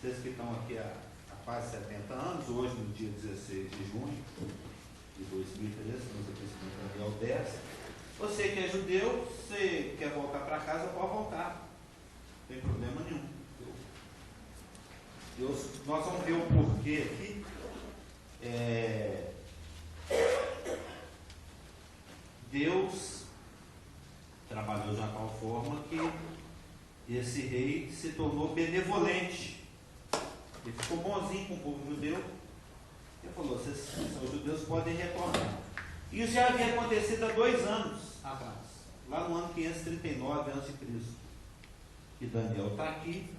vocês que estão aqui há quase 70 anos, hoje no dia 16 de junho de 2013, estamos aqui em Daniel 10. Você que é judeu, você quer voltar para casa, pode voltar. Não tem problema nenhum. Nós vamos ver o porquê aqui. Deus trabalhou de uma tal forma que esse rei se tornou benevolente. Ele ficou bonzinho com o povo judeu. Ele falou: vocês são judeus, podem retornar. Isso já havia acontecido há 2 anos atrás, lá no ano 539 a.C. E Daniel está aqui.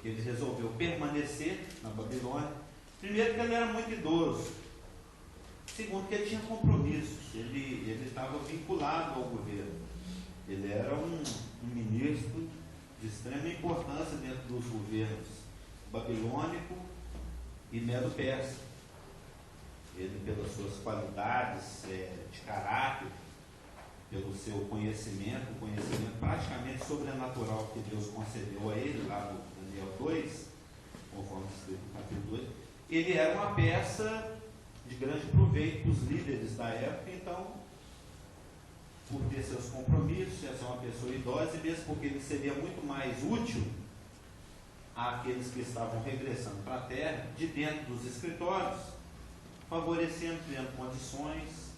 Ele resolveu permanecer na Babilônia. Primeiro, que ele era muito idoso. Segundo, que ele tinha compromissos. Ele estava vinculado ao governo. Ele era um ministro de extrema importância dentro dos governos babilônico e medo-persa. Ele, pelas suas qualidades de caráter, pelo seu conhecimento praticamente sobrenatural que Deus concedeu a ele, lá no Daniel 2, conforme escrito no capítulo 2, ele era uma peça de grande proveito para os líderes da época. Então, por ter seus compromissos, já ser uma pessoa idosa, e mesmo porque ele seria muito mais útil àqueles que estavam regressando para a terra, de dentro dos escritórios, favorecendo, criando condições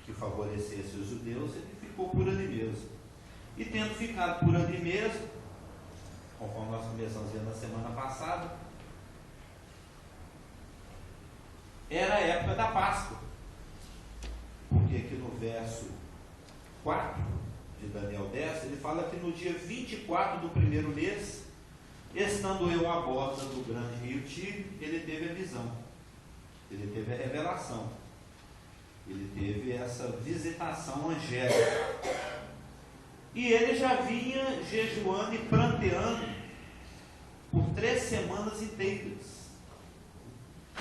que favorecessem os judeus. Ele ficou por ali mesmo. E tendo ficado por ali mesmo, conforme nós começamos a ver na semana passada, era a época da Páscoa. Porque aqui no verso 4 de Daniel 10, ele fala que no dia 24 do primeiro mês, estando eu à borda do grande rio Tigre, ele teve a visão, ele teve a revelação, ele teve essa visitação angélica. E ele já vinha jejuando e pranteando por 3 semanas inteiras.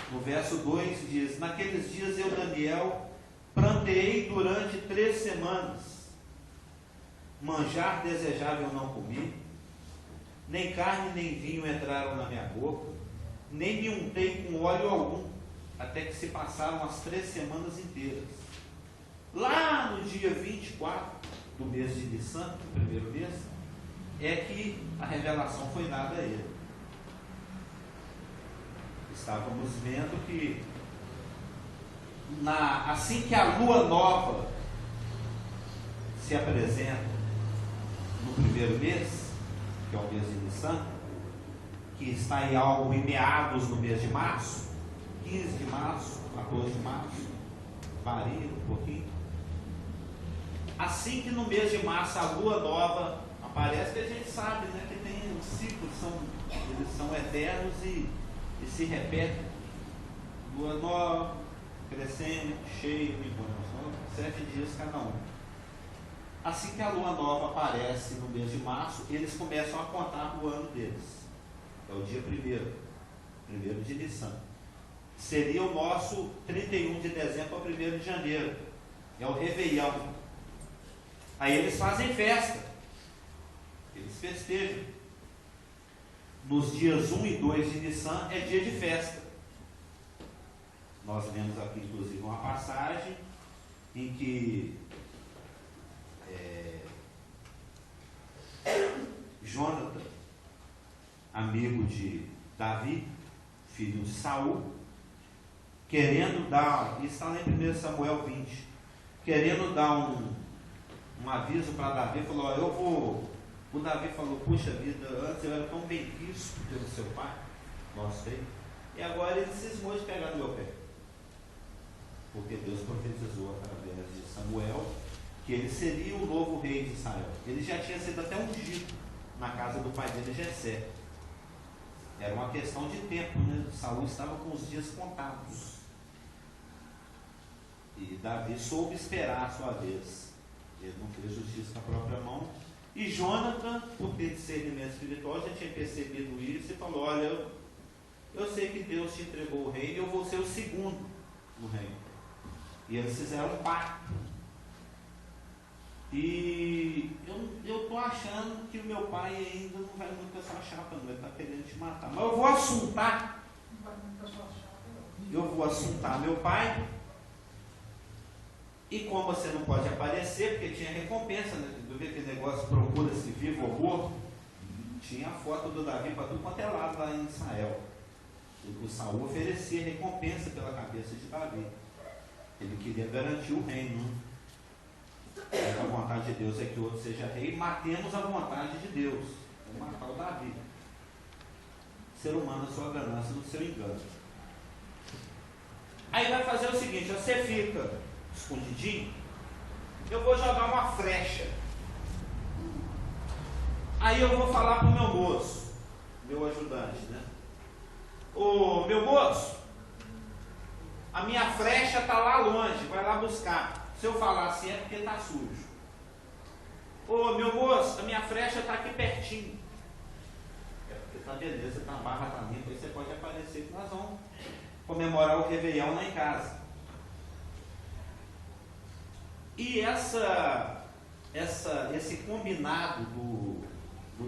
No verso 2 diz: naqueles dias eu, Daniel, pranteei durante 3 semanas. Manjar desejável não comi, nem carne nem vinho entraram na minha boca, nem me untei com óleo algum, até que se passaram as 3 semanas inteiras. Lá no dia 24 do mês de Nissan, do primeiro mês, é que a revelação foi dada a ele. Estávamos vendo que assim que a lua nova se apresenta no primeiro mês, que é o mês de Nissan, que está em meados no mês de março, 15 de março, 14 de março, varia um pouquinho. Assim que no mês de março a lua nova aparece, que a gente sabe, né, que tem um ciclo, eles são eternos e se repetem. Lua nova, crescente, cheio, são 7 dias cada um. Assim que a lua nova aparece no mês de março, eles começam a contar o ano deles. É o dia 1º de Nissan. Seria o nosso 31 de dezembro ao 1º de janeiro. É o Réveillon. Aí eles fazem festa. Eles festejam. Nos dias 1 e 2 de Nissan é dia de festa. Nós lemos aqui, inclusive, uma passagem em que Jonathan, amigo de Davi, filho de Saul, querendo dar, isso está lá em 1 Samuel 20, querendo dar um aviso para Davi, falou: o Davi falou: puxa vida, antes eu era tão bem visto pelo seu pai, nosso rei, e agora ele cismou de pegar no meu pé. Porque Deus profetizou através de Samuel que ele seria o novo rei de Israel. Ele já tinha sido até ungido na casa do pai dele, Jessé. Era uma questão de tempo, né? Saul estava com os dias contados. E Davi soube esperar a sua vez. Ele não fez justiça com a própria mão. E Jonathan, por ter discernimento espiritual, já tinha percebido isso e falou: olha, eu sei que Deus te entregou o reino e eu vou ser o segundo no reino. E eles fizeram um pacto. E eu tô achando que o meu pai ainda não vai muito com essa chapa, não. Ele está querendo te matar. Mas eu vou assuntar. Eu vou assuntar meu pai. E como você não pode aparecer, porque tinha recompensa, né? Tu vê aquele negócio, procura-se vivo ou morto. Tinha a foto do Davi para tudo quanto é lado lá em Israel. O Saul oferecia recompensa pela cabeça de Davi. Ele queria garantir o reino. A vontade de Deus é que o outro seja rei. Matemos a vontade de Deus. Vamos matar o Davi. O ser humano, a sua ganância, no seu engano. Aí vai fazer o seguinte: você fica escondidinho, eu vou jogar uma flecha. Aí eu vou falar para o meu moço, meu ajudante, né? Ô meu moço, a minha flecha está lá longe, vai lá buscar. Se eu falar assim é porque está sujo. Ô meu moço, a minha flecha está aqui pertinho. É porque está beleza, tá, a barra está limpa, aí você pode aparecer que nós vamos comemorar o Réveillon lá em casa. E esse combinado do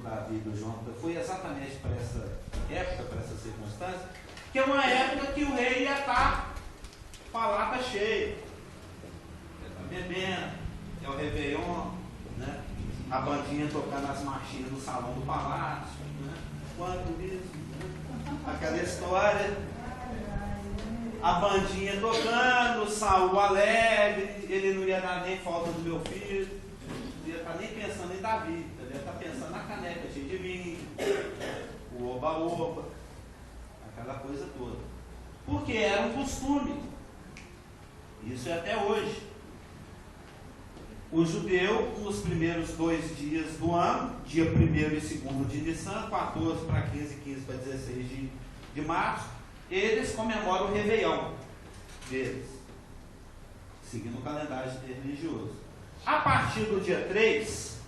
Davi e do João foi exatamente para essa época, para essa circunstância, que é uma época que o rei ia estar com a lata cheia. Bebendo, é o Réveillon, né? A bandinha tocando as marchinhas no salão do palácio, né? Quanto isso, né? Aquela história, a bandinha tocando, Saul alegre, ele não ia dar nem falta do meu filho, não ia estar nem pensando em Davi, ele ia estar pensando na caneca cheia de vinho, o oba-oba, aquela coisa toda, porque era um costume, isso é até hoje. O judeu, nos primeiros 2 dias do ano, dia 1º e 2º de Nissan, 14 para 15, 15 para 16 de março, eles comemoram o Réveillon deles, seguindo o calendário religioso. A partir do dia 3,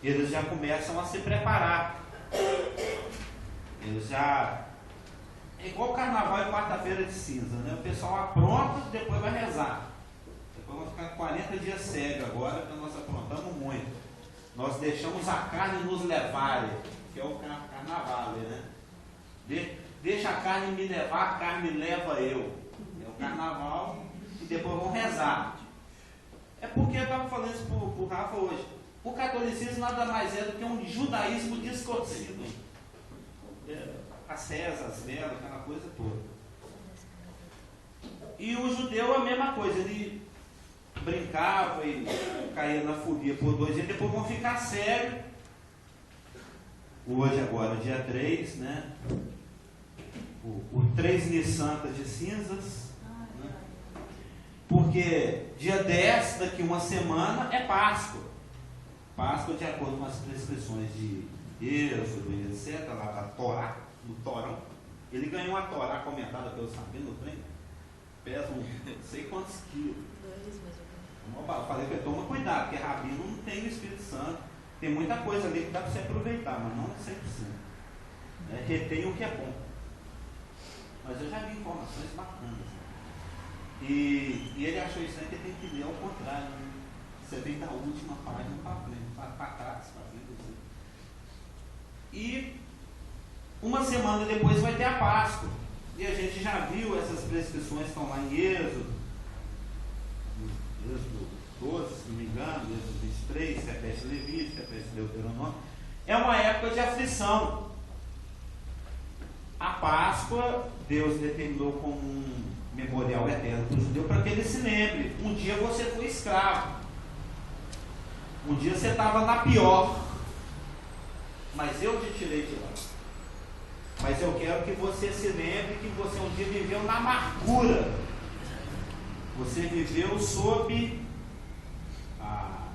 eles já começam a se preparar. Eles já... É igual o carnaval e quarta-feira de cinza, né? O pessoal apronta, depois vai rezar. Vamos ficar 40 dias cego agora, porque nós aprontamos muito. Nós deixamos a carne nos levar, que é o carnaval, né? Deixa a carne me levar, a carne me leva eu. É o carnaval e depois vamos rezar. É porque eu estava falando isso para o Rafa hoje. O catolicismo nada mais é do que um judaísmo distorcido. As rezas, as velas, aquela coisa toda. E o judeu é a mesma coisa, ele brincava e caía na folia por 2 dias, depois vão ficar sério. Hoje agora, dia 3, né? O 3 Nissan de cinzas, né? Porque dia 10, daqui uma semana, é Páscoa. Páscoa de acordo com as prescrições de Êxodo e etc, lá da Torá, do Torão. Ele ganhou a Torá comentada pelo Sabino, pesa não sei quantos quilos. Eu falei que toma cuidado, porque rabino não tem o Espírito Santo. Tem muita coisa ali que dá para você aproveitar, mas não 100%. Retém o que é bom. Mas eu já vi informações bacanas. E ele achou isso aí que tem que ler ao contrário. Né? Você vem da última página para frente, para trás, para frente. Assim. E uma semana depois vai ter a Páscoa. E a gente já viu essas prescrições que estão lá em Êxodo 12, se não me engano, Êxodo 23, Sepete Levítico, Sepete Deuteronômio. É uma época de aflição. A Páscoa, Deus determinou como um memorial eterno para o judeu, para que ele se lembre. Um dia você foi escravo. Um dia você estava na pior. Mas eu te tirei de lá. Mas eu quero que você se lembre que você um dia viveu na amargura. Você viveu sob a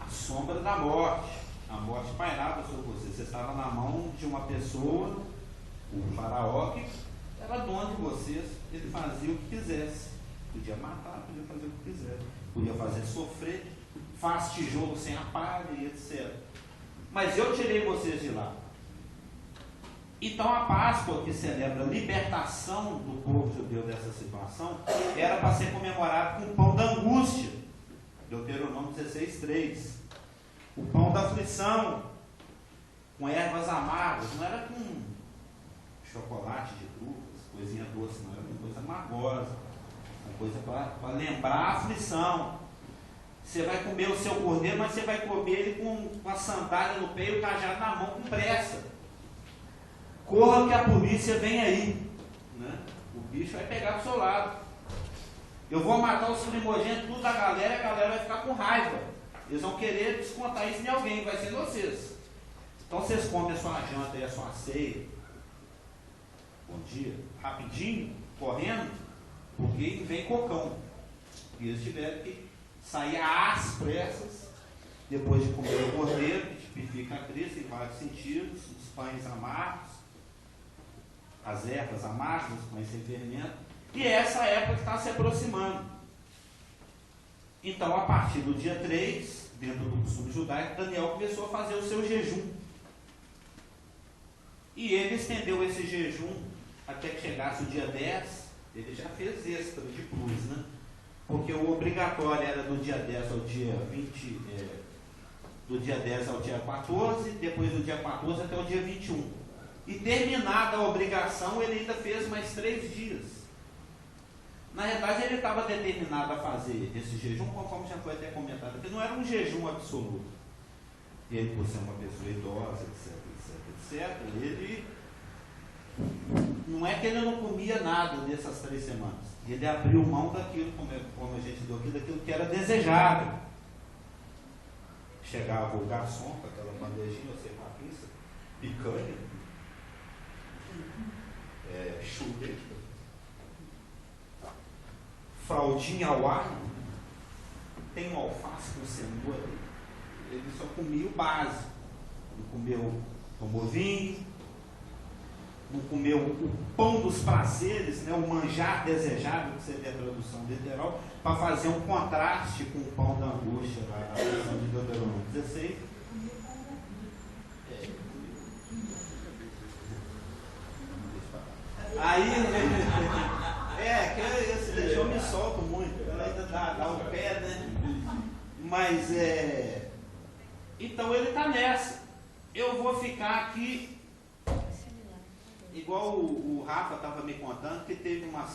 sombra da morte. A morte pairava sobre você. Você estava na mão de uma pessoa, o faraó, que era dono de vocês. Ele fazia o que quisesse. Podia matar, podia fazer o que quisesse. Podia fazer sofrer. Faz tijolo sem a palha e etc. Mas eu tirei vocês de lá. Então a Páscoa, que celebra a libertação do povo judeu dessa situação, era para ser comemorada com o pão da angústia. Deuteronômio 16:3. O pão da aflição, com ervas amargas, não era com chocolate de trufas, coisinha doce, não era com coisa amargosa, uma coisa para lembrar a aflição. Você vai comer o seu cordeiro, mas você vai comer ele com a sandália no pé e o cajado na mão, com pressa. Corra que a polícia vem aí, né? O bicho vai pegar do seu lado. Eu vou matar os primogênitos tudo da galera, a galera vai ficar com raiva. Eles vão querer descontar isso em alguém, vai ser vocês. Então vocês comem a sua janta e a sua ceia. Bom dia. Rapidinho, correndo, porque vem cocão. E eles tiveram que sair às pressas, depois de comer o cordeiro, que tipifica a Cristo em vários sentidos, os pães amargos, as ervas amargas, os pães sem fermento. E essa época está se aproximando. Então, a partir do dia 3, dentro do costume judaico, Daniel começou a fazer o seu jejum. E ele estendeu esse jejum até que chegasse o dia 10. Ele já fez extra de plus, né? Porque o obrigatório era do dia 10 ao dia 20, do dia 10 ao dia 14, depois do dia 14 até o dia 21. E terminada a obrigação, ele ainda fez mais 3 dias. Na verdade, ele estava determinado a fazer esse jejum, conforme já foi até comentado, porque não era um jejum absoluto. Ele, por ser uma pessoa idosa, etc, ele não é que ele não comia nada nessas 3 semanas. Ele abriu mão daquilo, como a gente deu aqui, daquilo que era desejado. Chegava o garçom com aquela bandejinha, você com a pizza, picanha, chuleta, fraldinha ao ar, tem um alface com cenoura. Ele só comia o básico. Não tomou vinho, não comeu o pão dos prazeres, né, o manjar desejado, que seria a tradução literal, para fazer um contraste com o pão da angústia, a versão de Deuteronômio 16. Aí, que esse deixa eu me solto muito, ela ainda dá o pé, né? Mas então ele está nessa. Eu vou ficar aqui, igual o Rafa estava me contando, que teve um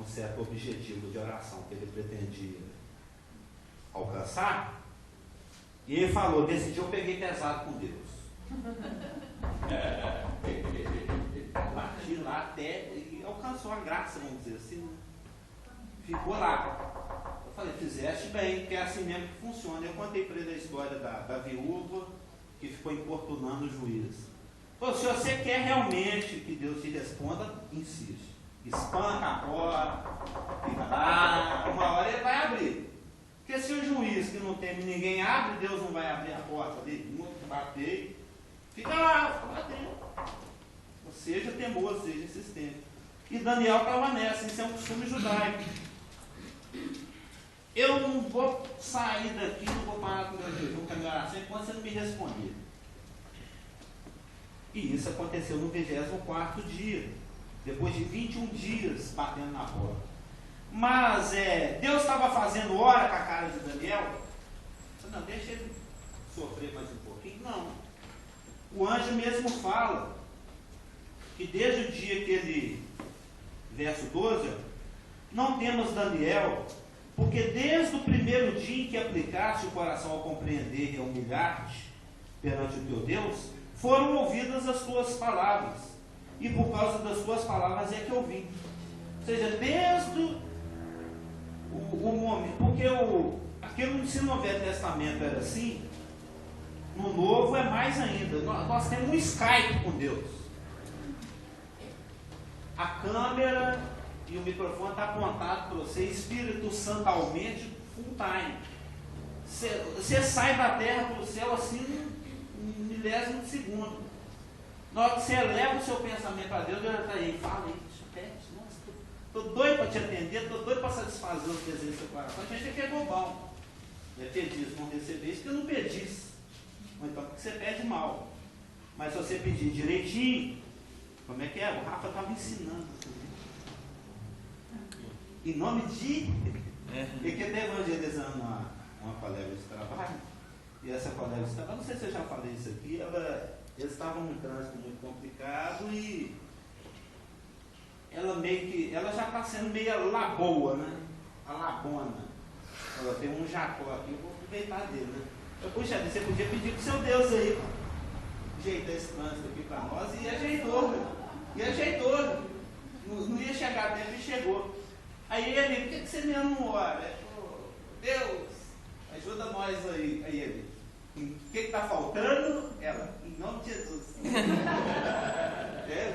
certo objetivo de oração que ele pretendia alcançar, e ele falou: nesse dia eu peguei pesado com Deus. Bati lá até e alcançou a graça, vamos dizer assim. Ficou lá. Eu falei: fizeste bem, que é assim mesmo que funciona. Eu contei para ele a história da viúva que ficou importunando o juiz. Falei: se você quer realmente que Deus te responda, insiste. Espanca a porta, fica lá, uma hora ele vai abrir. Porque se o juiz que não teme ninguém abre, Deus não vai abrir a porta dele, não bater. Fica lá dentro. Ou seja, teimoso, seja insistente. E Daniel estava nessa, isso é um costume judaico. Eu não vou sair daqui, não vou parar com o meu jejum, com a minha oração, enquanto você não me responder. E isso aconteceu no 24º dia, depois de 21 dias batendo na porta. Mas Deus estava fazendo hora com a cara de Daniel. Não, deixa ele sofrer mais um pouquinho. Não. O anjo mesmo fala que desde o dia que ele, verso 12, não temos Daniel, porque desde o primeiro dia em que aplicaste o coração ao compreender e a humilhar-te perante o teu Deus, foram ouvidas as tuas palavras, e por causa das tuas palavras é que eu vim. Ou seja, desde o momento, porque aquilo, se no Velho Testamento era assim, no Novo é mais ainda. Nós temos um Skype com Deus. A câmera e o microfone está apontado para você, Espírito Santalmente, full time. Você sai da terra para o céu assim, um milésimo de segundo. Na hora que você eleva o seu pensamento a Deus, Deus já está aí, fala aí, pede, nossa, estou doido para te atender, estou doido para satisfazer os desejos do seu coração. A gente aqui é bobão. Pedis, vão receber isso que eu não pedis. Ou então porque você pede mal. Mas se você pedir direitinho, como é que é? O Rafa estava ensinando. Em nome de E que está evangelizando uma colega de trabalho, e essa colega de trabalho, não sei se eu já falei isso aqui, eles estavam num trânsito muito complicado e ela já está sendo meio laboa, né? A labona. Ela tem um jacó aqui, eu vou aproveitar dele, né? Puxa, você podia pedir para o seu Deus aí, ajeitar esse trânsito aqui para nós, e ajeitou, né? E ajeitou. Não ia chegar tempo e chegou. Aí ele, por que você mesmo não ora? Ele falou, Deus, ajuda nós aí. Aí ele, o que está faltando? Ela, em nome de Jesus.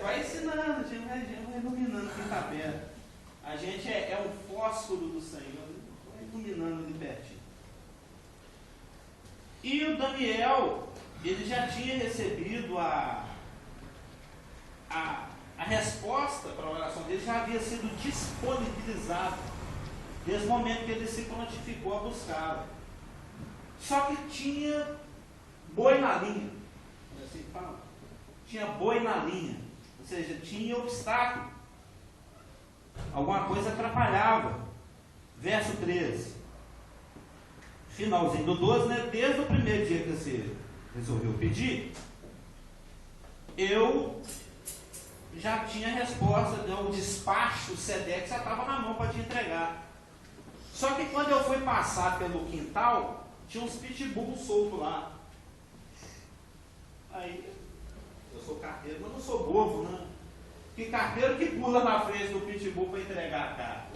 Vai ensinando, a gente vai iluminando quem está perto. A gente é um fósforo do Senhor, vai iluminando de pertinho. E o Daniel, ele já tinha recebido a resposta para a oração dele, já havia sido disponibilizada desde o momento que ele se prontificou a buscá-la. Só que tinha boi na linha, assim que fala. Tinha boi na linha, ou seja, tinha obstáculo. Alguma coisa atrapalhava. Verso 13. Finalzinho do 12, né? Desde o primeiro dia que você resolveu pedir, eu já tinha a resposta, né? O despacho, o SEDEX já estava na mão para te entregar. Só que quando eu fui passar pelo quintal, tinha uns pitbulls soltos lá. Aí, eu sou carteiro, mas não sou bobo, né? Que carteiro que pula na frente do pitbull para entregar a carta?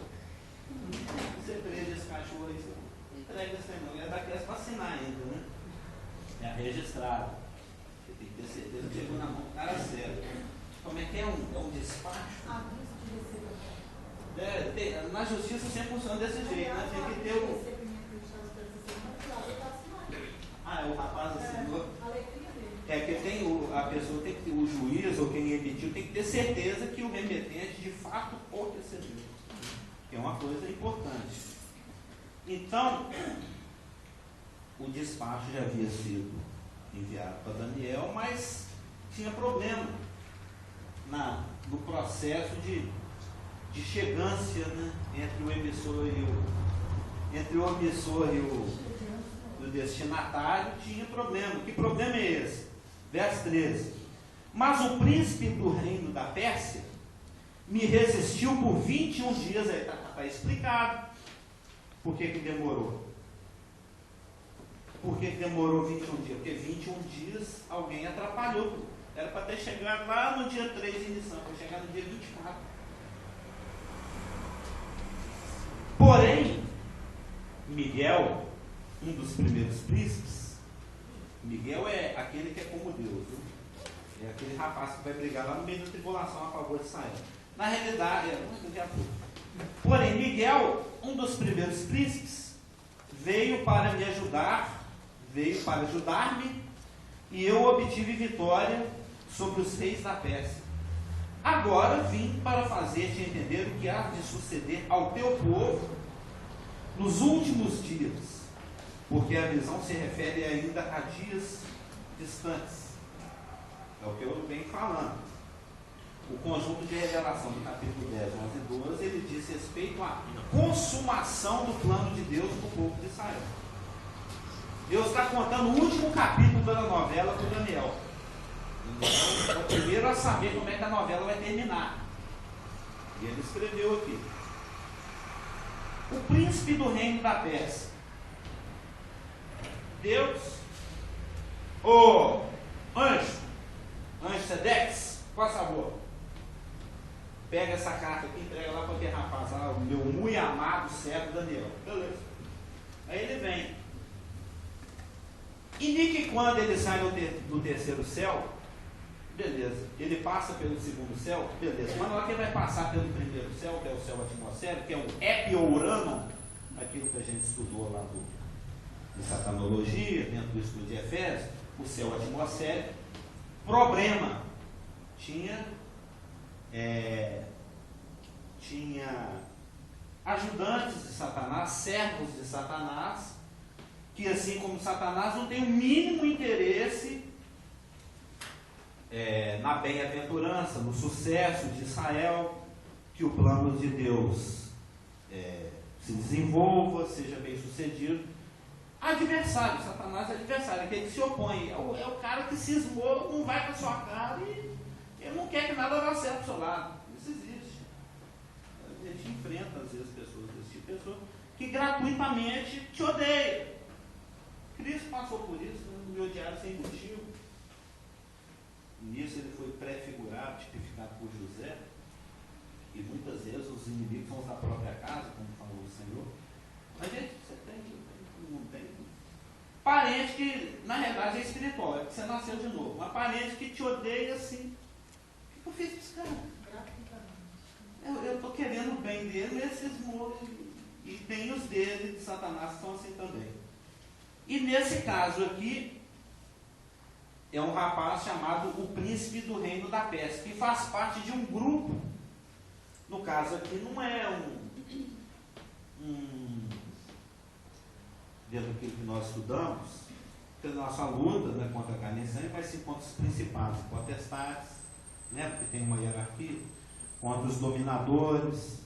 Você prende esse cachorro aí, você não entrega esse não. É daquelas para assinar ainda, né? É registrado. Você tem que ter certeza que chegou na mão do cara certo. Como é que é um despacho? Na justiça sempre funciona desse jeito, né? Tem que ter o. O rapaz assinou. É que a pessoa tem que ter, o juiz ou quem emitiu tem que ter certeza que o remetente de fato o recebeu. Que é uma coisa importante. Então, o despacho já havia sido enviado para Daniel, mas tinha problema no processo de chegância, né, entre o emissor e o destinatário. Tinha problema. Que problema é esse? Verso 13. Mas o príncipe do reino da Pérsia me resistiu por 21 dias. Aí está explicado por que demorou. Por que demorou 21 dias? Porque 21 dias alguém atrapalhou. Era para ter chegado lá no dia 3 de Nissan, para chegar no dia 24. Porém, Miguel, um dos primeiros príncipes, Miguel é aquele que é como Deus, viu? É aquele rapaz que vai brigar lá no meio da tribulação a favor de Israel. Na realidade, porém, Miguel, um dos primeiros príncipes, veio para me ajudar, veio para ajudar-me, e eu obtive vitória sobre os reis da Pérsia. Agora vim para fazer-te entender o que há de suceder ao teu povo nos últimos dias, porque a visão se refere ainda a dias distantes. É o que eu venho falando. O conjunto de revelação do capítulo 10, 11 e 12, ele diz respeito à consumação do plano de Deus para o povo de Israel. Deus está contando o último capítulo da novela para o Daniel. Então, é o primeiro a saber como é que a novela vai terminar. E ele escreveu aqui. O príncipe do reino da Pérsia. Deus, anjo Sedex, por favor, pega essa carta aqui e entrega lá para aquele rapaz, lá, o meu muito amado servo Daniel. Beleza. Aí ele vem. E que quando ele sai do terceiro céu, beleza, ele passa pelo segundo céu, beleza, mas na hora que ele vai passar pelo primeiro céu, que é o céu atmosférico, que é o Epiouranon, aquilo que a gente estudou lá de satanologia, dentro do estudo de Efésios, o céu atmosférico, problema, tinha ajudantes de Satanás, servos de Satanás, que assim como Satanás não tem o mínimo interesse na bem-aventurança, no sucesso de Israel, que o plano de Deus se desenvolva, seja bem sucedido. Adversário, Satanás é adversário, aquele que se opõe, é o cara que cismou, não vai para sua cara e ele não quer que nada vá certo do seu lado. Isso existe. A gente enfrenta às vezes pessoas desse tipo, pessoa que gratuitamente te odeia. Cristo passou por isso, me odiaram sem motivo. Nisso ele foi prefigurado, tipificado por José, e muitas vezes os inimigos são os da própria casa, como falou o Senhor. Mas gente, você tem, não tem. Parente que, na realidade, é espiritual, é porque você nasceu de novo. Mas parente que te odeia assim. O que eu fiz para esse cara? Eu estou querendo o bem dele, esses moros, e tem os dele de Satanás que são assim também. E nesse caso aqui, é um rapaz chamado o príncipe do reino da peste, que faz parte de um grupo. No caso aqui não é dentro daquilo que nós estudamos, que a nossa luta, né, contra a carne e sangue vai ser contra os principados e potestades, né, porque tem uma hierarquia, contra os dominadores,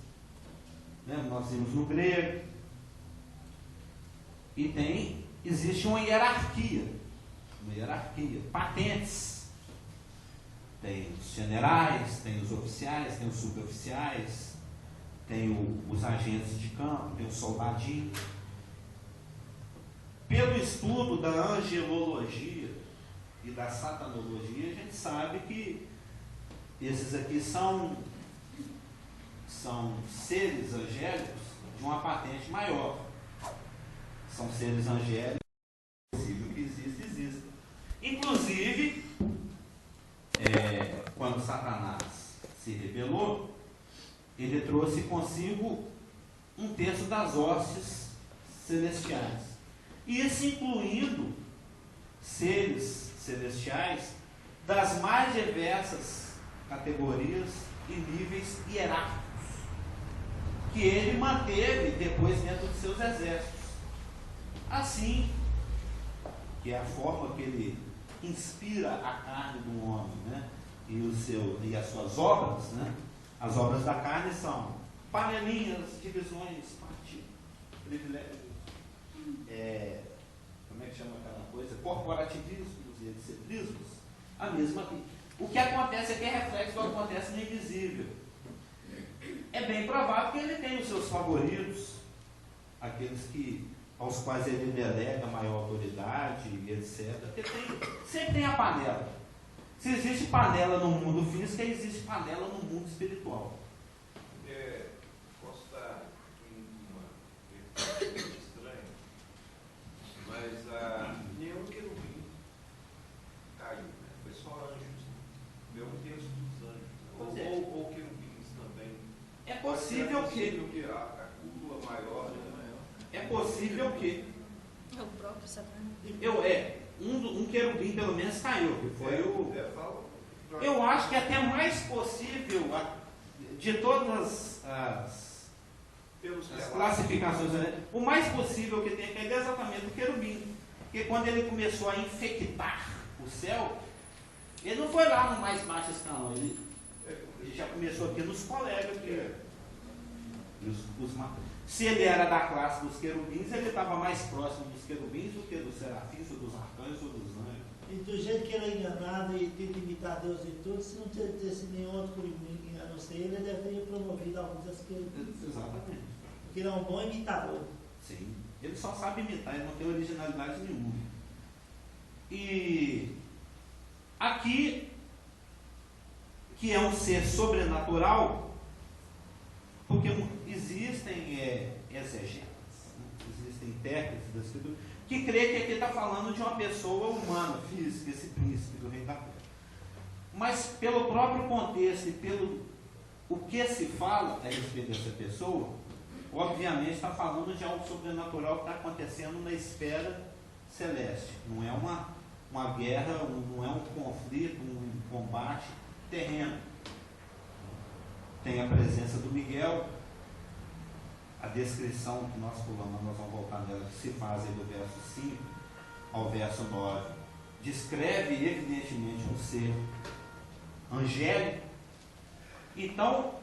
né, nós vimos no grego, e existe uma hierarquia, patentes. Tem os generais, tem os oficiais, tem os suboficiais, tem os agentes de campo, tem os soldadinhos. Pelo estudo da angelologia e da satanologia, a gente sabe que esses aqui são seres angélicos de uma patente maior. São seres angélicos, é possível que exista. Inclusive, quando Satanás se rebelou, ele trouxe consigo um terço das hostes celestiais. Isso incluindo seres celestiais das mais diversas categorias e níveis hierárquicos, que ele manteve depois dentro de seus exércitos. Assim, que é a forma que ele inspira a carne do homem, né? E as suas obras, né? As obras da carne são panelinhas, divisões, partidos, privilégios, como é que chama aquela coisa? Corporativismos e etcetrismos. A mesma coisa. O que acontece aqui é reflexo do que acontece no invisível. É bem provável que ele tenha os seus favoritos, aqueles aos quais ele delega maior autoridade, etc. Porque sempre tem a panela. Se existe panela no mundo físico, existe panela no mundo espiritual. Posso estar em uma pergunta estranha, mas nenhum querubim caiu, né? Foi só anjos. Meu terço dos anjos. Ou querubins também. É possível que a cúpula maior, né? É possível que É o próprio Satanás. um querubim pelo menos caiu, que foi eu acho que é até mais possível de todas as classificações, né? O mais possível que tem é exatamente o querubim, porque quando ele começou a infectar o céu, ele não foi lá no mais baixo escalão, ele já começou aqui nos colegas se ele era da classe dos querubins, ele estava mais próximo dos querubins do que dos serafins, ou dos arcanjos, ou dos anjos. E do jeito que ele é enganado e tenta imitar Deus em tudo, se não tivesse nenhum outro querubim a não ser ele deveria ter promovido alguns desses querubins. Exatamente. Porque ele é um bom imitador. Sim. Ele só sabe imitar, ele não tem originalidade nenhuma. E aqui, que é um ser sobrenatural, porque existem exegetas, né? Existem intérpretes da Escritura, que crê que aqui está falando de uma pessoa humana, física, esse príncipe do reino da terra. Mas pelo próprio contexto e pelo o que se fala a respeito dessa pessoa, obviamente está falando de algo sobrenatural que está acontecendo na esfera celeste. Não é uma guerra, não é um conflito, um combate terreno. Tem a presença do Miguel, a descrição que nós pulamos, nós vamos voltar nela, que se faz aí do verso 5 ao verso 9, descreve evidentemente um ser angélico. Então,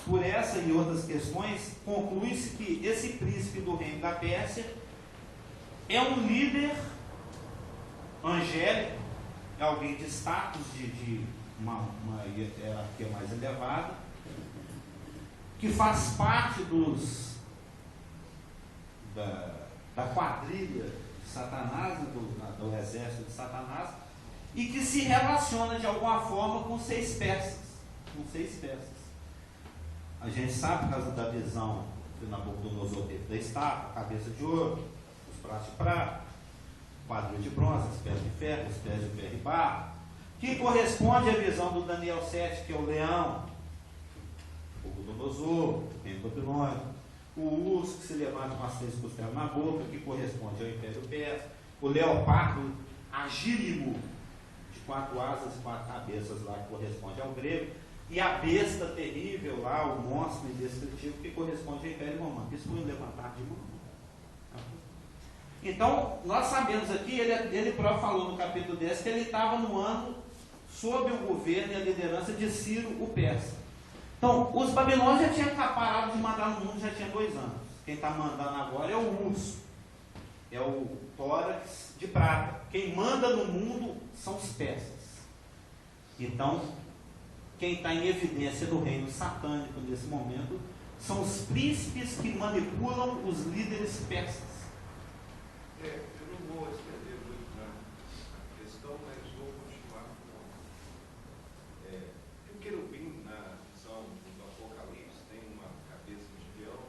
por essa e outras questões, conclui-se que esse príncipe do reino da Pérsia é um líder angélico, é alguém de status, de uma hierarquia mais elevada, que faz parte da quadrilha de Satanás, do exército de Satanás, e que se relaciona de alguma forma com 6 persas. A gente sabe, por causa da visão que Nabucodonosor teve da estátua, a cabeça de ouro, os braços de prata, quadril de bronze, os pés de ferro e barro, que corresponde à visão do Daniel 7, que é o leão, o Nabucodonosor, o reino babilônico, o urso que se levanta com as 6 costelas na boca, que corresponde ao Império Persa, o leopardo agílimo, de 4 asas e 4 cabeças lá, que corresponde ao grego, e a besta terrível lá, o monstro indescritível, que corresponde ao Império Romano. Isso foi um levantar de mão. Então, nós sabemos aqui, ele próprio falou no capítulo 10, que ele estava no ano sob o governo e a liderança de Ciro, o persa. Então, os babilônios já tinham parado de mandar no mundo, já tinha 2 anos. Quem está mandando agora é o urso, é o tórax de prata. Quem manda no mundo são os persas. Então, quem está em evidência no reino satânico nesse momento são os príncipes que manipulam os líderes persas. Eu não vou estender muito na questão, mas vou continuar com o querubim na visão do Apocalipse tem uma cabeça de leão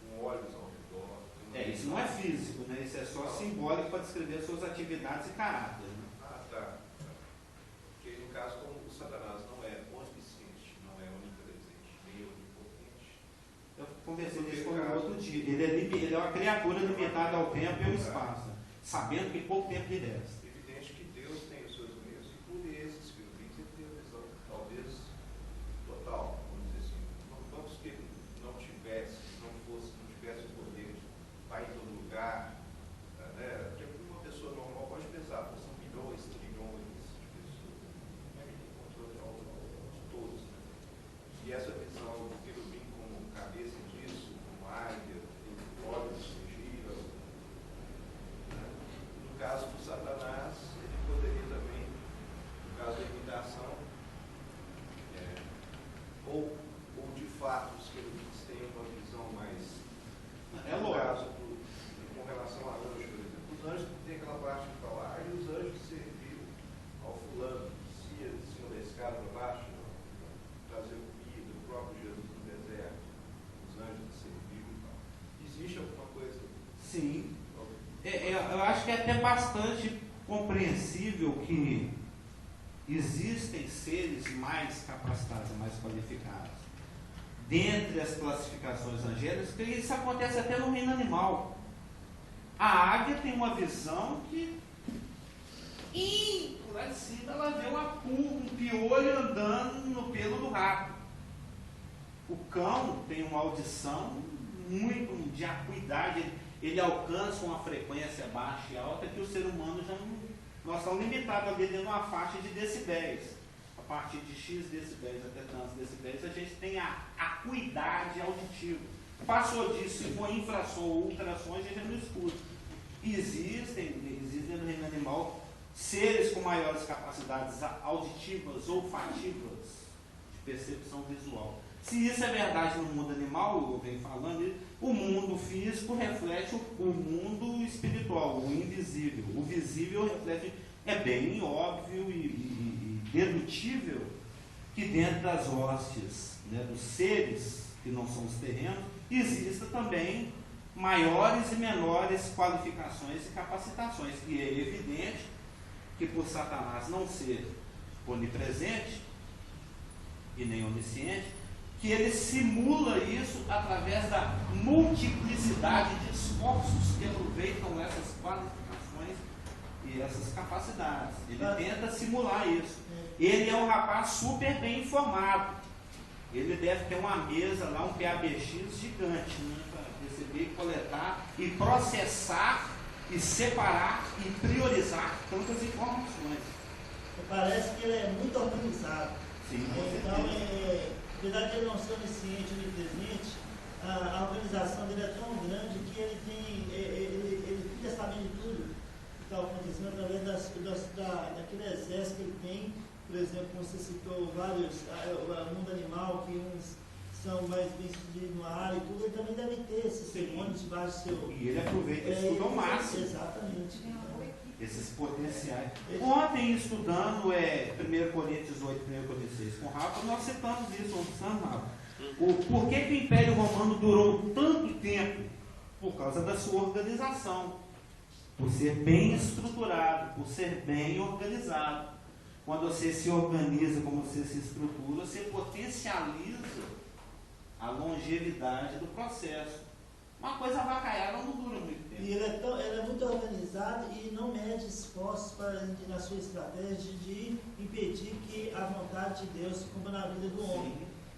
com olhos ao redor. Isso não é físico, né? Isso é só simbólico para descrever suas atividades e caráter. Né? Tá. Porque no caso, como o Satanás não é onisciente, não é onipresente, nem onipotente. Eu conversei nisso com o outro dia. Ele é uma criatura limitada ao tempo e ao espaço, sabendo que pouco tempo lhe resta. Evidente que Deus tem os seus meios e por esses querubins ele tem a visão talvez total, vamos dizer assim. Vamos que ele não tivesse o poder de estar em todo lugar, né? Porque uma pessoa normal pode pensar, são milhões, trilhões de pessoas, não é que tem controle de todos, né? E essa visão do querubim como cabeça disso, como águia, olhos que giram, né? No caso do Satanás, ele poderia também, no caso da imitação, ou de fato os querubins têm uma visão mais, no caso com relação a anjos, por exemplo. Os anjos têm aquela parte de falar, e os anjos serviram ao fulano, se de cima da escada para baixo, trazer comida, o próprio Jesus no deserto, os anjos serviram e tal. Existe alguma coisa? Sim. Eu acho que é até bastante compreensível que existem seres mais capacitados, mais qualificados. Dentre as classificações angélicas, que isso acontece até no reino animal. A águia tem uma visão que, lá de cima, ela vê uma pulga, um piolho andando no pelo do rato. O cão tem uma audição muito de acuidade, ele alcança uma frequência baixa e alta que o ser humano já não. Nós estamos limitados ali dentro de uma faixa de decibéis. A partir de X decibéis até tantos decibéis, a gente tem a acuidade auditiva. Passou disso e com infração ou ultrassons, a gente não escuta. Existem no reino animal seres com maiores capacidades auditivas, olfativas, de percepção visual. Se isso é verdade no mundo animal, eu venho falando, o mundo físico reflete o mundo espiritual, o invisível. O visível reflete, é bem óbvio e dedutível que dentro das hostes, né, dos seres que não são os terrenos, exista também maiores e menores qualificações e capacitações. E é evidente que por Satanás não ser onipresente e nem onisciente, que ele simula isso através da multiplicidade de esforços que aproveitam essas qualificações e essas capacidades. Ele tenta simular isso. Ele é um rapaz super bem informado. Ele deve ter uma mesa lá, um PABX gigante, né, para receber, coletar e processar e separar e priorizar tantas informações. Parece que ele é muito organizado. Sim, com então certeza. apesar de ele não ser onisciente, onipresente, a organização dele é tão grande que ele fica sabendo de tudo que está acontecendo através daquele exército que ele tem. Por exemplo, como você citou, vários, o mundo animal, que uns são mais bem sucedidos no ar e tudo, ele também deve ter esses demônios debaixo do seu... E ele aproveita isso tudo ao máximo. Exatamente. Esses potenciais. Ontem, estudando 1 Coríntios 8, 1 Coríntios 6 com o Rafa, nós citamos isso, Rafa. Por que o Império Romano durou tanto tempo? Por causa da sua organização. Por ser bem estruturado, por ser bem organizado. Quando você se organiza, como você se estrutura, você potencializa a longevidade do processo. Uma coisa avacaiada não dura muito tempo. E ele é muito organizado e não mede esforços na sua estratégia de impedir que a vontade de Deus se cumpra na vida do homem,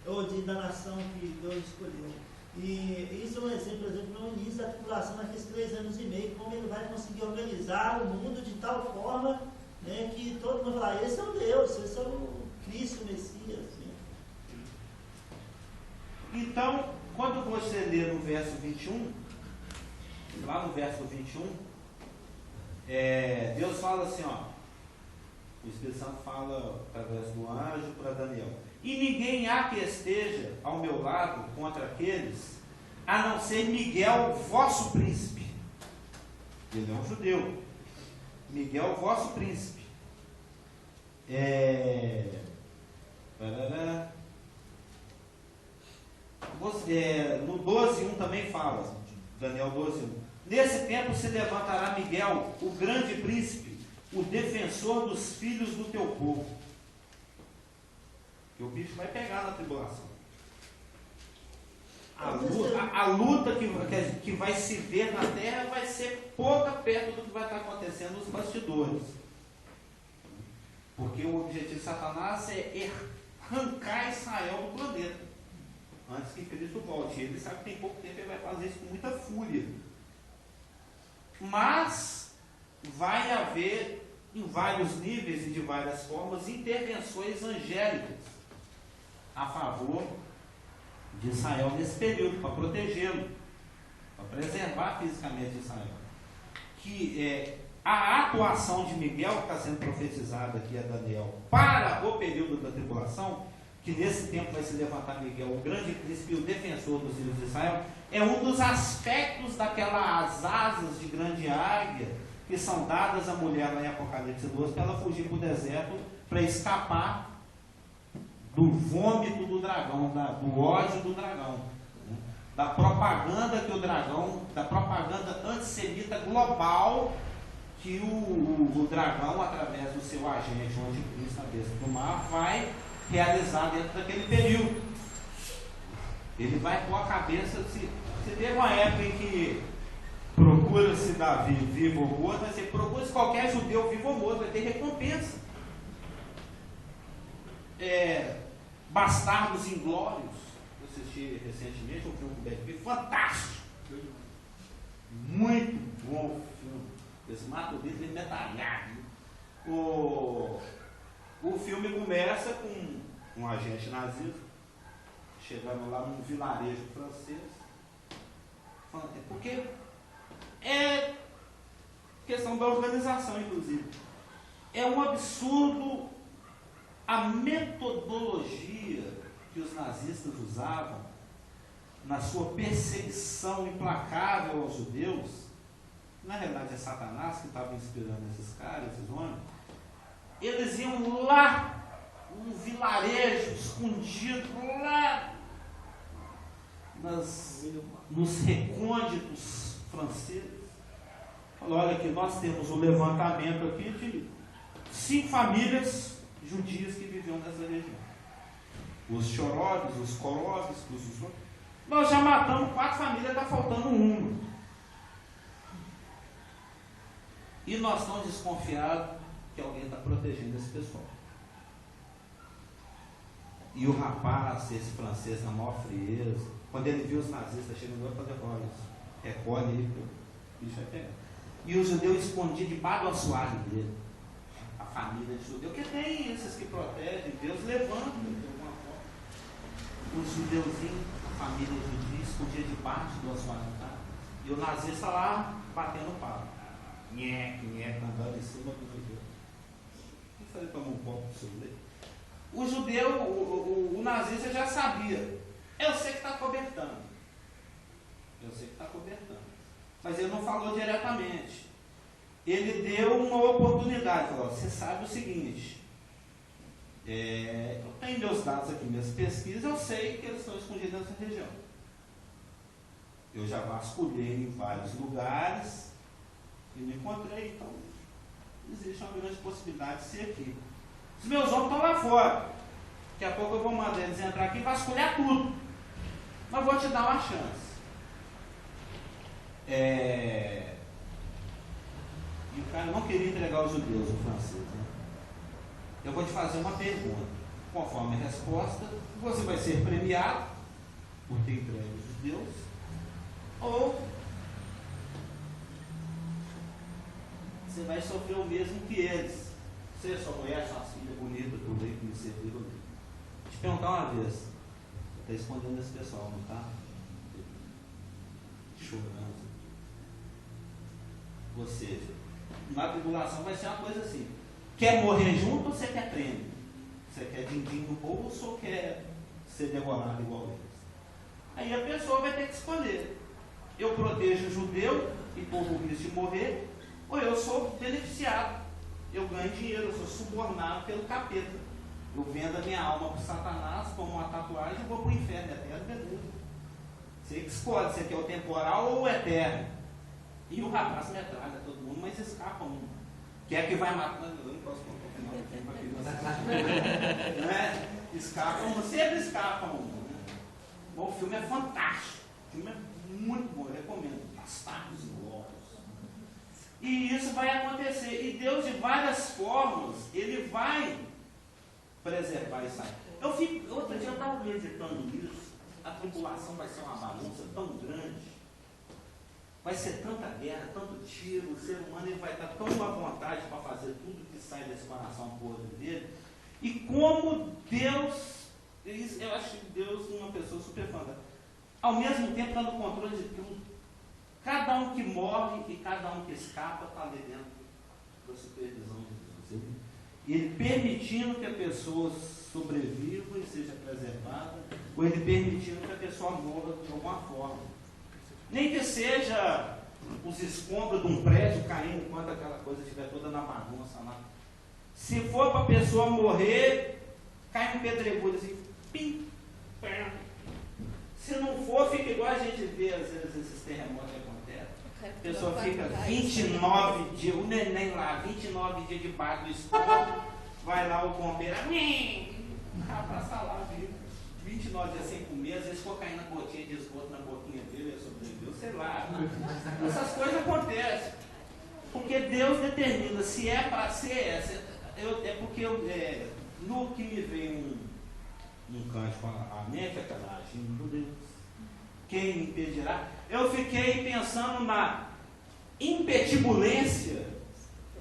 ou da nação que Deus escolheu. E isso é um exemplo, por exemplo, no início da tribulação, naqueles 3 anos e meio, como ele vai conseguir organizar o mundo de tal forma, né, que todo mundo fala, esse é o Deus, esse é o Cristo, o Messias. Né? Então, quando você lê no verso 21, lá no verso 21, Deus fala assim, ó, o Espírito Santo fala através do anjo para Daniel: e ninguém há que esteja ao meu lado contra aqueles, a não ser Miguel, vosso príncipe. Ele é um judeu. Miguel, vosso príncipe. No 12:1 também fala, Daniel 12:1. Nesse tempo se levantará Miguel, o grande príncipe, o defensor dos filhos do teu povo. Que o bicho vai pegar na tribulação. A luta que vai se ver na terra vai ser pouca perto do que vai estar acontecendo nos bastidores. Porque o objetivo de Satanás é arrancar Israel do planeta antes que Cristo volte. Ele sabe que tem pouco tempo, ele vai fazer isso com muita fúria. Mas vai haver, em vários níveis e de várias formas, intervenções angélicas a favor de Israel nesse período, para protegê-lo, para preservar fisicamente Israel. Que a atuação de Miguel, que está sendo profetizada aqui a Daniel, para o período da tribulação, que nesse tempo vai se levantar Miguel, o grande príncipe e o defensor dos filhos de Israel, é um dos aspectos daquelas asas de grande águia que são dadas à mulher lá em Apocalipse 12, para ela fugir para o deserto, para escapar do vômito do dragão, do ódio do dragão, né? Da propaganda que o dragão, da propaganda antissemita global que o dragão, através do seu agente, o anticristo, na besta do mar, vai realizar dentro daquele período. Ele vai pôr a cabeça, se teve uma época em que procura-se Davi vivo ou morto, vai ser procura-se qualquer judeu vivo ou morto, vai ter recompensa. Bastardos Inglórios, eu assisti recentemente um filme com o Brad Pitt, fantástico, muito bom filme. Esse mato dele é detalhado. O filme começa com um agente nazista chegando lá num vilarejo francês, porque é questão da organização, inclusive. É um absurdo a metodologia que os nazistas usavam na sua perseguição implacável aos judeus. Na realidade é Satanás que estava inspirando esses caras, esses homens. Eles iam lá, num vilarejo escondido, lá nos recônditos franceses. Falou: olha aqui, nós temos um levantamento aqui de 5 famílias judias que viviam nessa região. Os Choroves, os Koroves, nós já matamos 4 famílias, está faltando 1. E nós estamos desconfiados que alguém está protegendo esse pessoal. E o rapaz, esse francês, na maior frieza, quando ele viu os nazistas chegando, ele falou: olha, recolhe aí, o bicho vai pegar. E o judeu escondia debaixo do assoalho dele. A família de judeu, que tem esses que protegem, Deus levanta de alguma forma. os judeuzinhos, a família judia, escondia debaixo do assoalho, tá? E o nazista lá batendo papo. Nheque, andando em cima do judeu. Eu falei, toma um copo do seu leite. O judeu, o nazista já sabia. Eu sei que está cobertando. Mas ele não falou diretamente. Ele deu uma oportunidade. Falou, você sabe o seguinte, eu tenho meus dados aqui, minhas pesquisas, eu sei que eles estão escondidos nessa região. Eu já vasculhei em vários lugares e não encontrei, então existe uma grande possibilidade de ser aqui. Os meus homens estão lá fora. Daqui a pouco eu vou mandar eles entrar aqui e vasculhar tudo. Mas vou te dar uma chance. E o cara não queria entregar os judeus, o francês. Né? Eu vou te fazer uma pergunta. Conforme a resposta, você vai ser premiado por ter entregue os judeus, ou você vai sofrer o mesmo que eles. Você só conhece as filhas bonitas do rei que me serviram. Vou te perguntar uma vez. Você está escondendo esse pessoal, não está? Chorando. Ou seja, na tribulação vai ser uma coisa assim: quer morrer junto ou você quer prêmio? Você quer din-din no bolso ou quer ser devorado igual eles? Aí a pessoa vai ter que escolher: eu protejo o judeu e corro o risco de morrer, ou eu sou beneficiado, eu ganho dinheiro, eu sou subornado pelo capeta, eu vendo a minha alma para Satanás como uma tatuagem e vou para o inferno eterno, beleza. Você que escolhe, você quer o temporal ou o eterno. E o rapaz metralha todo mundo, mas escapa um. Quem é que vai matar? Eu não posso contar o final do tempo aqui. Não é? Escapa um, sempre escapa um. Né? Bom, o filme é fantástico. O filme é muito bom, eu recomendo. Bastardos Inglórios. E isso vai acontecer. E Deus, de várias formas, Ele vai preservar isso aí. Outro dia eu estava meditando nisso. A tribulação vai ser uma bagunça tão grande. Vai ser tanta guerra, tanto tiro, o ser humano ele vai estar tão à vontade para fazer tudo que sai desse coração podre dele. E como Deus, eu acho Deus uma pessoa super fantástica, ao mesmo tempo está no controle de tudo. Cada um que morre e cada um que escapa está ali dentro da supervisão de Deus. Ele permitindo que a pessoa sobreviva e seja preservada, ou ele permitindo que a pessoa morra de alguma forma. Nem que seja os escombros de um prédio caindo enquanto aquela coisa estiver toda na bagunça lá. Se for para a pessoa morrer, cai um pedregulho assim, pim, pam. Se não for, fica igual a gente vê às vezes esses terremotos que acontecem. A pessoa fica 29 dias, o neném lá, 29 dias debaixo do escombro, vai lá o bombeiro, rapaz está lá, vivo. 29 dias sem comer, às vezes for cair na gotinha de esgoto na boquinha dele, ele sobreviveu, sei lá. Essas coisas acontecem. Porque Deus determina se é para ser essa. É porque no que me veio um cântico à mente, aquela agindo Deus. Quem me impedirá? Eu fiquei pensando na impetibulência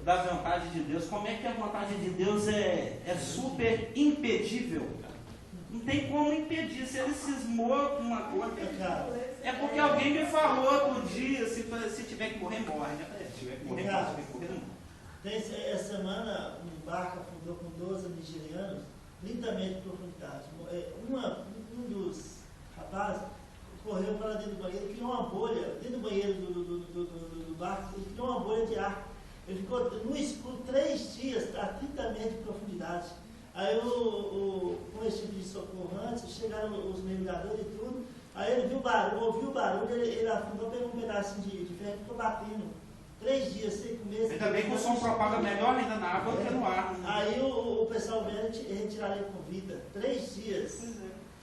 da vontade de Deus. Como é que a vontade de Deus é super impedível? Não tem como impedir. Se ele cismou com uma coisa, é porque alguém me falou outro dia, se tiver que morrer, morre, né? Se tiver que morrer, morre. Se tiver que morrer, não morre. Essa semana, um barco afundou com 12 nigerianos, 30 metros de profundidade. Um dos rapazes correu para dentro do banheiro, criou uma bolha, dentro do banheiro do barco, ele criou uma bolha de ar. Ele ficou no escuro 3 dias, a 30 metros de profundidade. Aí com esse tipo de socorro antes, chegaram os mergulhadores e tudo, aí ele viu o barulho, ouviu o barulho, ele afundou, pegou um pedacinho de ferro e ficou batendo. 3 dias sem comer. Ainda bem que o som propaga melhor ainda na água do que no ar. Né? Aí o pessoal veio retirar ele com vida. 3 dias.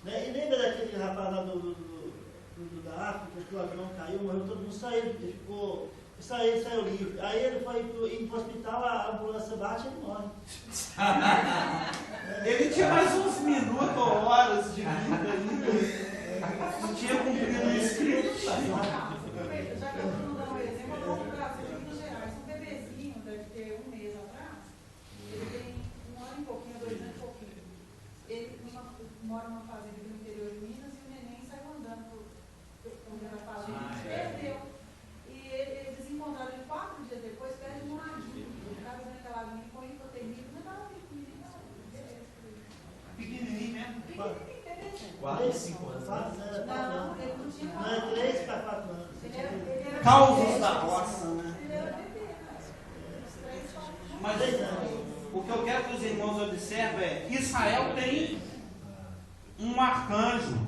Né? E lembra daquele rapaz lá da África, que o avião caiu, morreu, todo mundo saiu, ele ficou. Saiu livre. Aí ele foi ir para o hospital, a ambulância bate e ele morre. Ele tinha mais uns minutos ou horas de vida ainda. Não tinha cumprido o script. Já que eu estou dando um exemplo, eu vou para o Brasil de Minas Gerais. Um bebezinho, deve ter 1 mês atrás, ele tem 1 ano e pouquinho, 2 anos e pouquinho. Ele mora numa fazenda no interior de 4 e 5 anos. Não, ele não tinha Não, é 3 para 4 anos. Ele era Causos bebê. da roça, né? Ele era bebê, né? Uns 3, 4 anos. Mas o que eu quero que os irmãos observem é: Israel tem um arcanjo,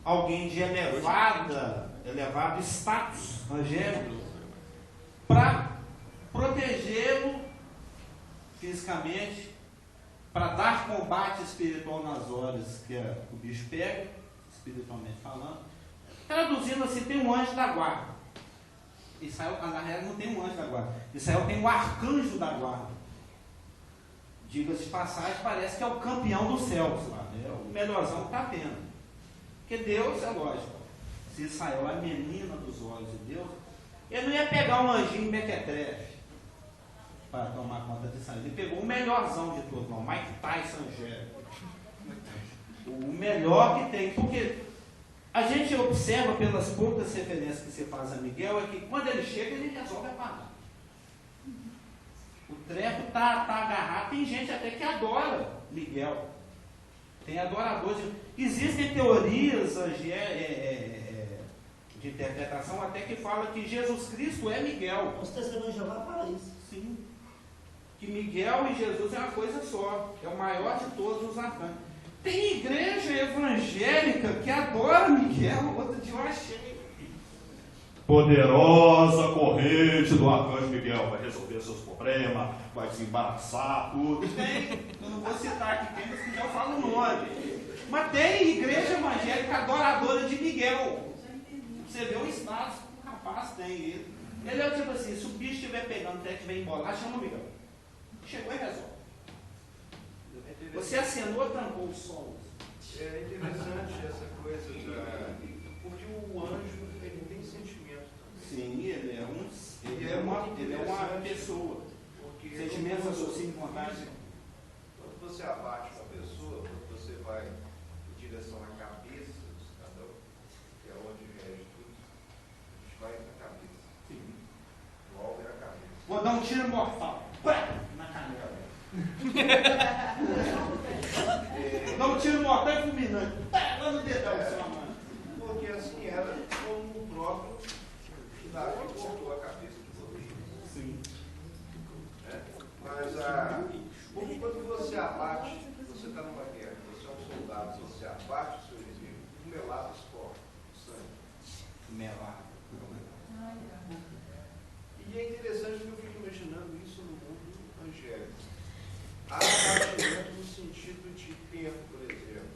alguém de elevado status angélico, para protegê-lo fisicamente, para dar combate espiritual nas horas que o bicho pega, espiritualmente falando. Traduzindo assim, tem um anjo da guarda. Israel, na realidade, não tem um anjo da guarda. Israel tem um arcanjo da guarda. Diga-se de passagem, parece que é o campeão dos céus lá, né? É o melhorzão que está tendo. Porque Deus, é lógico, se Israel é a menina dos olhos de Deus, ele não ia pegar um anjinho mequetrefe para tomar conta de Israel. Ele pegou o melhorzão de todos, não, Mike Tyson angélico. O melhor que tem, porque a gente observa pelas poucas referências que você faz a Miguel, é que quando ele chega, ele resolve apagar. O treco está agarrado. Tem gente até que adora Miguel. Tem adoradores. Existem teorias de interpretação até que fala que Jesus Cristo é Miguel. Os testemunhos de Jeová falam isso. Sim. Que Miguel e Jesus é uma coisa só. É o maior de todos os arcanjos. Tem igreja evangélica que adora Miguel. Outro dia eu achei. Poderosa corrente do arcanjo Miguel vai resolver seus problemas, vai desembaraçar tudo. Tem, eu não vou citar aqui quem, mas que já fala o nome. Mas tem igreja evangélica adoradora de Miguel. Você vê o status que o rapaz tem. Ele é tipo assim: se o bicho estiver pegando, até estiver embolado, chama o Miguel. Chegou e resolve. Você acenou, trancou o sol. É interessante essa coisa porque o anjo ele tem sentimento também. Sim, ele é uma pessoa. Porque Sentimentos associam com vontade. quando você abate uma pessoa, quando você vai em direção à cabeça do cidadão, que é onde rege tudo, a gente vai na cabeça. Sim. O alvo é a cabeça. Vou dar um tiro mortal. Na canela. Dá um tiro mortal e fulminante. Lá no dedão, sua mano. Porque assim era como o próprio Davi cortou a cabeça de Golias. Sim. Né? Mas quando você abate, você está numa guerra, você é um soldado, você abate o seu inimigo, o melado escorre o sangue. Melado. E é interessante que eu fico imaginando isso no mundo angélico. Há abatimento no sentido de tempo, por exemplo.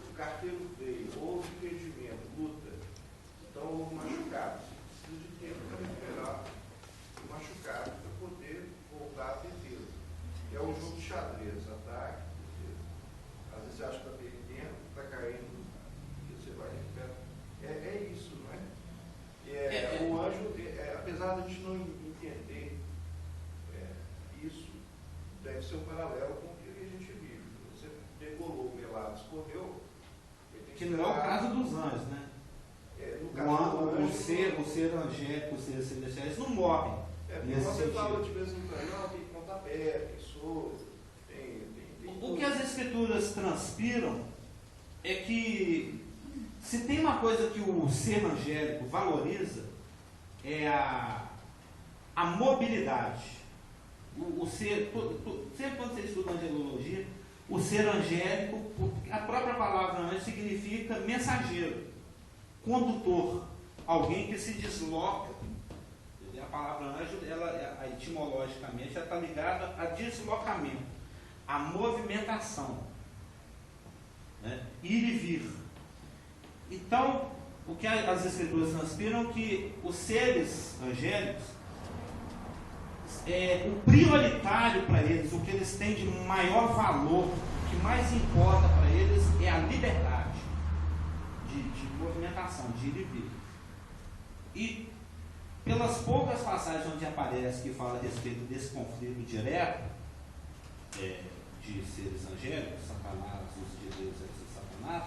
O carteiro veio, houve impedimento, luta, então houve machucado. Você precisa de tempo para recuperar o machucado para poder voltar à defesa. É um jogo de xadrez, ataque, defesa. Às vezes você acha que está perdendo, está caindo, e você vai recuperar. É isso, não é? O anjo, apesar de a gente não entender isso, deve ser um paralelo com o que a gente vive. Você degolou o melado, escorreu. Que não é o caso dos anjos, né? No caso do anjo, o ser angélico, os seres celestiais não morrem. porque você fala de vez em quando, não, tem pontapé, tem soro, tem O que as escrituras transpiram é que se tem uma coisa que o ser angélico valoriza, é a mobilidade. O ser, sempre quando você estuda angelologia, o ser angélico, a própria palavra anjo significa mensageiro, condutor, alguém que se desloca. A palavra anjo, ela etimologicamente, ela está ligada a deslocamento, a movimentação, né? Ir e vir. Então, o que as escrituras transpiram é que os seres angélicos, o prioritário para eles, o que eles têm de maior valor, o que mais importa para eles é a liberdade de movimentação, de ir e vir. E pelas poucas passagens onde aparece que fala a respeito desse conflito direto de seres angélicos, Satanás, os de Deus e Satanás,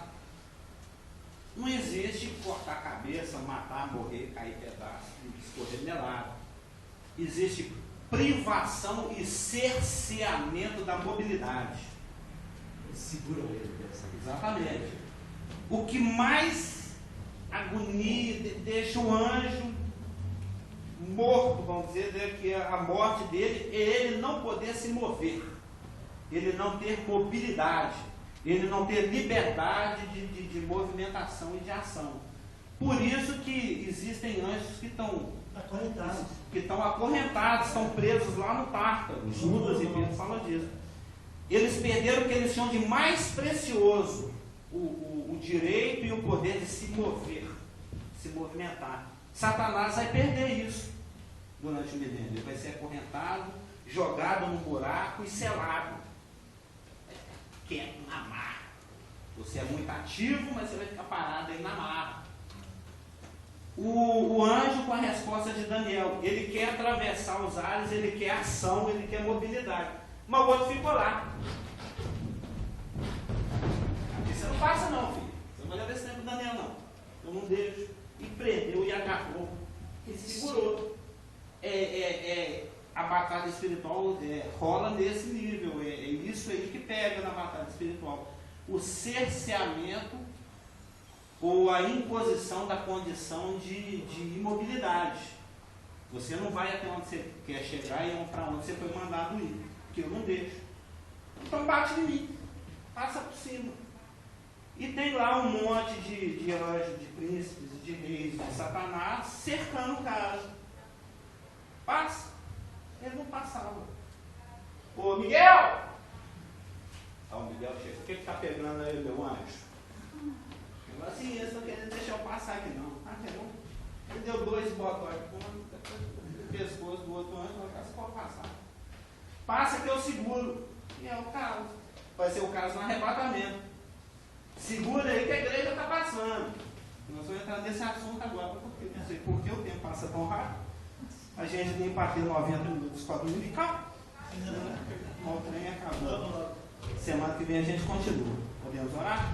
não existe cortar a cabeça, matar, morrer, cair pedaço, escorrer melado. Existe privação e cerceamento da mobilidade. Seguram ele. Exatamente. O que mais agonia, deixa o anjo morto, vamos dizer, que a morte dele é ele não poder se mover, ele não ter mobilidade, ele não ter liberdade de movimentação e de ação. Por isso que existem anjos que estão acorrentados, estão presos lá no Tártaro. Judas e Pedro falam disso. Eles perderam o que eles tinham de mais precioso, o direito e o poder de se mover, se movimentar. Satanás vai perder isso durante o milênio. Ele vai ser acorrentado, jogado no buraco e selado. Quieto na marra. Você é muito ativo, mas você vai ficar parado aí na marra. O anjo, com a resposta de Daniel, ele quer atravessar os ares, ele quer ação, ele quer mobilidade. Mas o outro ficou lá. Aqui você não passa não, filho. Você não vai levar esse tempo do Daniel, não. Eu não deixo. E prendeu e agarrou. E segurou. A batalha espiritual rola nesse nível. É isso aí que pega na batalha espiritual. O cerceamento ou a imposição da condição de imobilidade. Você não vai até onde você quer chegar e para onde você foi mandado ir, porque eu não deixo. Então bate em mim, passa por cima. E tem lá um monte de anjos, de príncipes, de reis, de Satanás, cercando o cara. Passa. Ele não passava. Ô Miguel! O Miguel chega, o que está pegando aí, meu anjo? Assim, eles estão querendo deixar eu passar aqui, não. Ele deu 2 botões no pescoço do outro anjo, você pode passar. Passa que eu seguro. E é o caso. Vai ser o caso no arrebatamento. Segura aí que a igreja está passando. Nós vamos entrar nesse assunto agora, porque não sei por que o tempo passa tão rápido. A gente nem bateu 90 minutos para dominical. O trem acabou. Semana que vem a gente continua. Podemos orar?